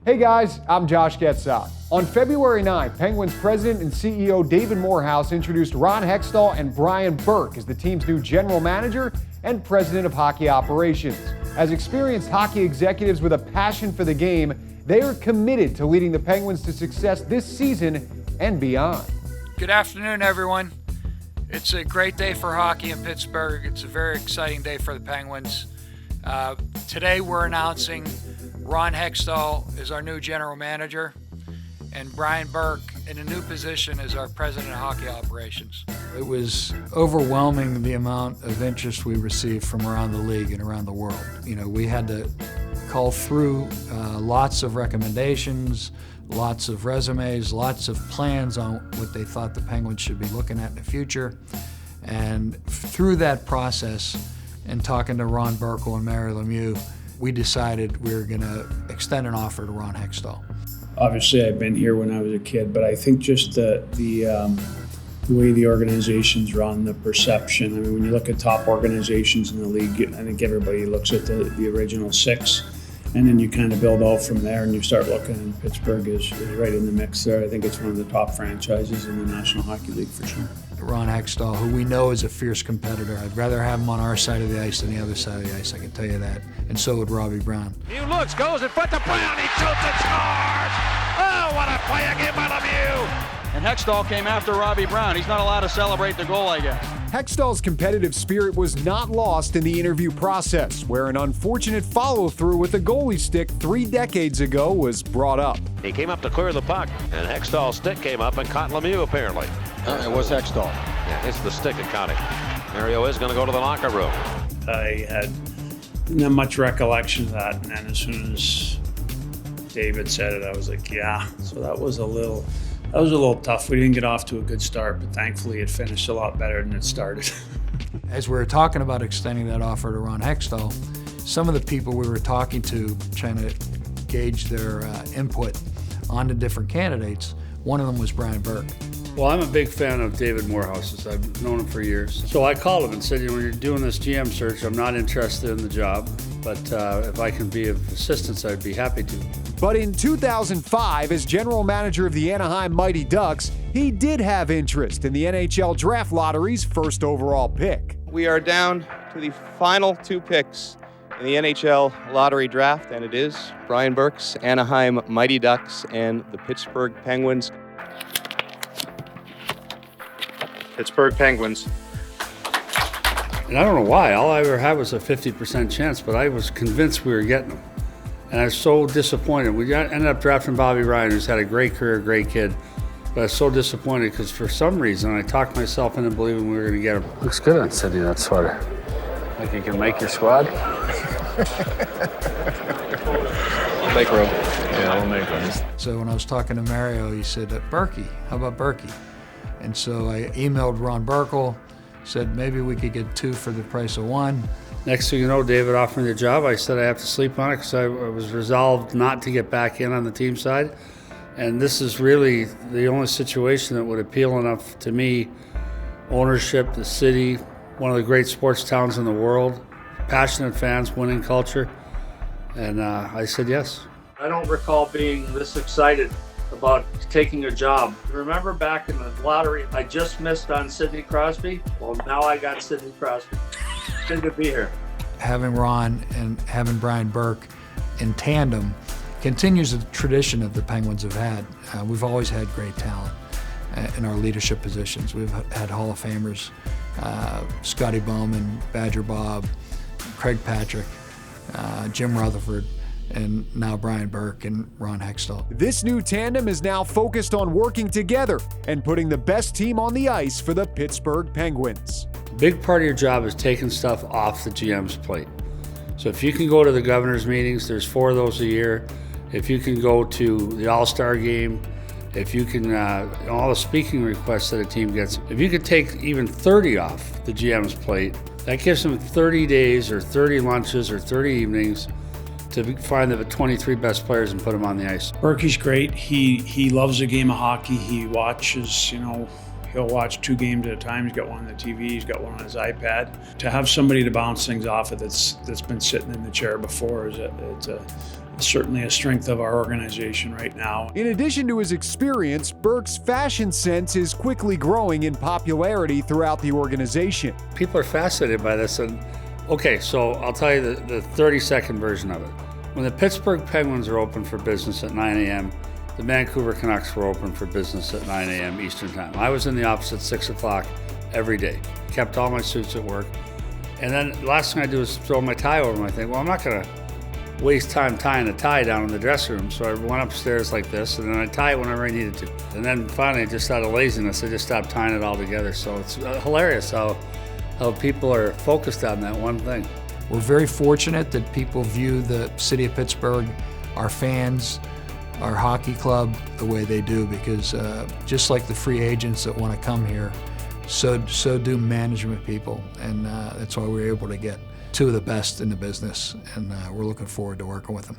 Hey guys, I'm Josh Getzau. On February 9th, Penguins President and CEO David Morehouse introduced Ron Hextall and Brian Burke as the team's new general manager and president of hockey operations. As experienced hockey executives with a passion for the game, they are committed to leading the Penguins to success this season and beyond. Good afternoon, everyone. It's a great day for hockey in Pittsburgh. It's a very exciting day for the Penguins. Today we're announcing Ron Hextall is our new general manager and Brian Burke in a new position as our president of hockey operations. It was overwhelming the amount of interest we received from around the league and around the world. You know, we had to cull through lots of recommendations, lots of resumes, lots of plans on what they thought the Penguins should be looking at in the future. And through that process and talking to Ron Burkle and Mary Lemieux, we decided we were going to extend an offer to Ron Hextall. Obviously, I've been here when I was a kid, but I think just the way the organization's run, the perception. I mean, when you look at top organizations in the league, I think everybody looks at the original six, and then you kind of build out from there, and you start looking, and Pittsburgh is right in the mix there. I think it's one of the top franchises in the National Hockey League for sure. Ron Hextall, who we know is a fierce competitor. I'd rather have him on our side of the ice than the other side of the ice, I can tell you that. And so would Robbie Brown. He looks, goes in front to Brown, he shoots and scores! Oh, what a play again by Lemieux! And Hextall came after Robbie Brown. He's not allowed to celebrate the goal, I guess. Hextall's competitive spirit was not lost in the interview process, where an unfortunate follow-through with a goalie stick 3 decades ago was brought up. He came up to clear the puck, and Hextall's stick came up and caught Lemieux, apparently. It was Hextall. Yeah, it's the stick that caught him. Mario is going to go to the locker room. I had not much recollection of that, and then as soon as David said it, I was like, yeah. So that was a little tough. We didn't get off to a good start, but thankfully it finished a lot better than it started. As we were talking about extending that offer to Ron Hextall, some of the people we were talking to, trying to gauge their input on the different candidates, one of them was Brian Burke. Well, I'm a big fan of David Morehouse. I've known him for years. So I called him and said, when you're doing this GM search, I'm not interested in the job, but if I can be of assistance, I'd be happy to. But in 2005, as general manager of the Anaheim Mighty Ducks, he did have interest in the NHL Draft Lottery's first overall pick. We are down to the final 2 picks in the NHL Lottery Draft, and it is Brian Burke's Anaheim Mighty Ducks and the Pittsburgh Penguins. Pittsburgh Penguins. And I don't know why. All I ever had was a 50% chance, but I was convinced we were getting them. And I was so disappointed. We ended up drafting Bobby Ryan, who's had a great career, great kid. But I was so disappointed because for some reason I talked myself into believing we were going to get him. Looks good on Cindy, that sweater. Like you can make your squad? We'll make room. Yeah, we'll make room. So when I was talking to Mario, he said, Berkey, how about Berkey? And so I emailed Ron Burkle, said maybe we could get 2 for the price of 1. Next thing you know, David offered me the job. I said I have to sleep on it because I was resolved not to get back in on the team side. And this is really the only situation that would appeal enough to me. Ownership, the city, one of the great sports towns in the world, passionate fans, winning culture. And I said yes. I don't recall being this excited about taking a job. Remember back in the lottery, I just missed on Sidney Crosby? Well, now I got Sidney Crosby. Good to be here. Having Ron and having Brian Burke in tandem continues the tradition that the Penguins have had. We've always had great talent in our leadership positions. We've had Hall of Famers, Scotty Bowman, Badger Bob, Craig Patrick, Jim Rutherford, and now Brian Burke and Ron Hextall. This new tandem is now focused on working together and putting the best team on the ice for the Pittsburgh Penguins. Big part of your job is taking stuff off the GM's plate. So if you can go to the governor's meetings, there's 4 of those a year. If you can go to the All-Star game, if you can, all the speaking requests that a team gets, if you could take even 30 off the GM's plate, that gives them 30 days or 30 lunches or 30 evenings to find the 23 best players and put them on the ice. Berkey's great. He loves the game of hockey. He watches, he'll watch 2 games at a time. He's got one on the TV, he's got one on his iPad. To have somebody to bounce things off of that's been sitting in the chair before, certainly a strength of our organization right now. In addition to his experience, Burke's fashion sense is quickly growing in popularity throughout the organization. People are fascinated by this, and okay, so I'll tell you the 30-second version of it. When the Pittsburgh Penguins were open for business at 9 a.m., the Vancouver Canucks were open for business at 9 a.m. Eastern Time. I was in the office at 6 o'clock every day. Kept all my suits at work. And then the last thing I do is throw my tie over my thing. Well, I'm not going to waste time tying a tie down in the dressing room. So I went upstairs like this, and then I tie it whenever I needed to. And then finally, just out of laziness, I just stopped tying it all together. So it's hilarious how people are focused on that one thing. We're very fortunate that people view the city of Pittsburgh, our fans, our hockey club the way they do, because just like the free agents that want to come here, so do management people, and that's why we're able to get two of the best in the business, and we're looking forward to working with them.